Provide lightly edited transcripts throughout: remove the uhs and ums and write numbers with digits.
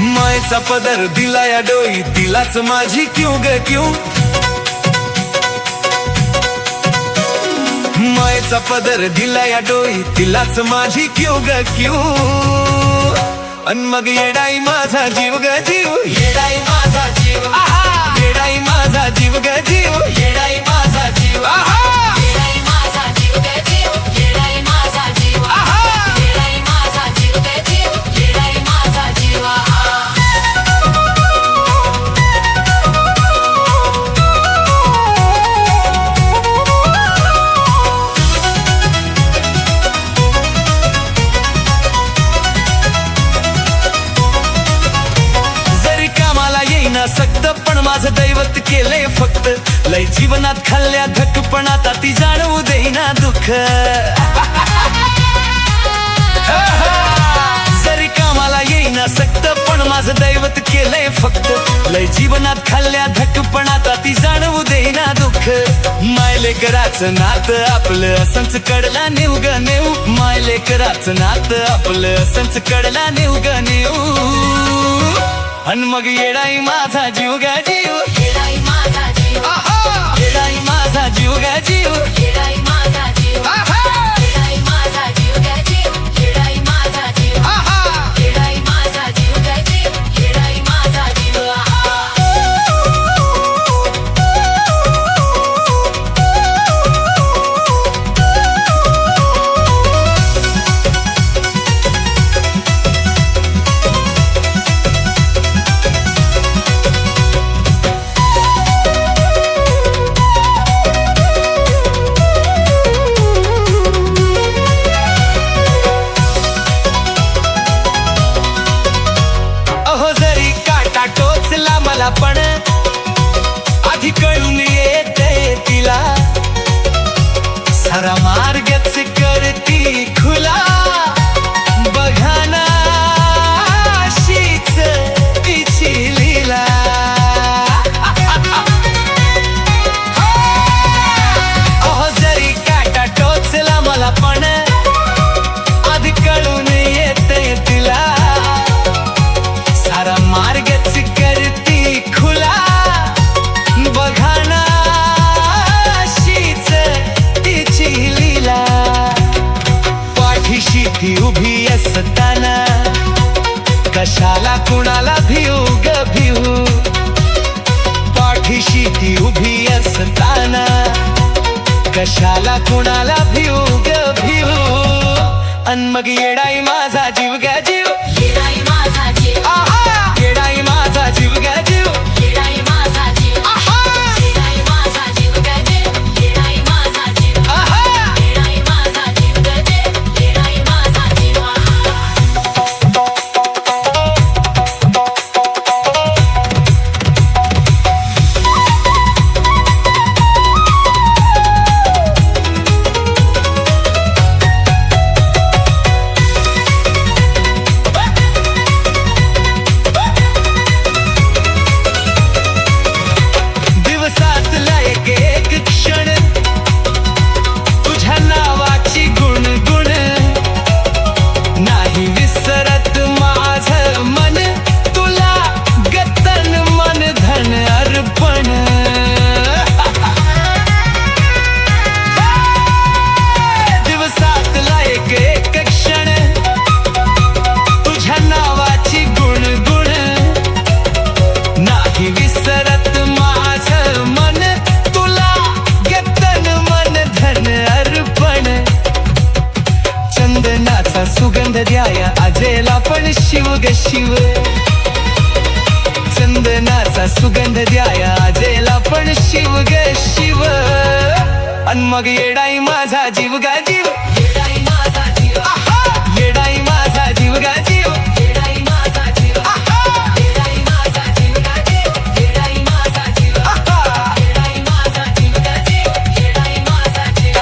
मायेचा पदर दिला या डोई, तिलाच माझी क्यों ग क्यों. मायेचा पदर दिला या डोई, तिलाच माझी क्यों ग क्यों. अन मग येडाई माझा जीव ग जीव, येडाई माझा जीव, येडाई माझा जीव ग जीव, येडाई माझा जीव, येडाई माझा जीव ग जीव, येडाई माझा जीव, येडाई माझा जीव ग जीव, येडाई माझा जीव. सक्त पण माझं दैवत केलंय फक्त. लय जीवनात खाल्ल्या धक पण आता ती जाणवू देईना दुःख. जरी कामाला येईना सक्त पण माझं दैवत केलंय फक्त. लय जीवनात खाल्ल्या धक पण आता ती जाणवू देईना दुःख. मायलेकराचं नातं आपलं असंच कडला नेऊ ग नेऊ. मायलेकराचं नातं आपलं असंच कडला नेऊ ग नेऊ. अन मग येडाई माझा जीव ग जीव, येडाई माझा जीव, येडाई माझा जीव ग जीव, येडाई माझा जीव, येडाई माझा जीव ग जीव, येडाई माझा जीव, येडाई माझा जीव ग जीव, येडाई माझा जीव. पण आधी कळून येते तिला, सारा मार्गच करती खुला. बघाना अशीच तिची लीला. अहो जरी काटा टोचला मला पण आधी कळून येते तिला, सारा मार्गच करती खुला. बघाना अशीच तिची लीला. पाठीशी ती उभी असताना कशाला कुणाला भिऊ ग भिऊ. पाठीशी ती उभी असताना कशाला कुणाला भिऊ ग भिऊ. अन मग येडाई माझा जीव ग जीव, येडाई माझा जीव, येडाई माझा जीव ग जीव, येडाई माझा जीव, येडाई माझा जीव ग जीव, येडाई माझा जीव, येडाई माझा जीव ग जीव, येडाई माझा जीव. चंदनाचा सुगंध द्याया आजेला पण शिव ग शिव चंदनाचा सुगंध द्याया आजेला पण शिव ग शिव अन मग येडाई माझा जीव गा जीव येडाई माझा जीव येडाई माझा जीव गा जीव येडाई माझा जीव येडाई माझा जीव गाजी येडाई माझा जीव येडाई माझा जीव गाजी येडाई माझा जीव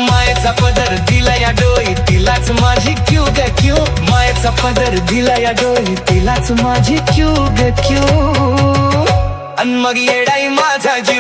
मायेचा पदर दिला या डोई तिलाच माझी क्यू ग क्यू मायेचा पदर दिला या डोई तिलाच माझी क्यू ग क्यू अन मग येडाई माझा जीव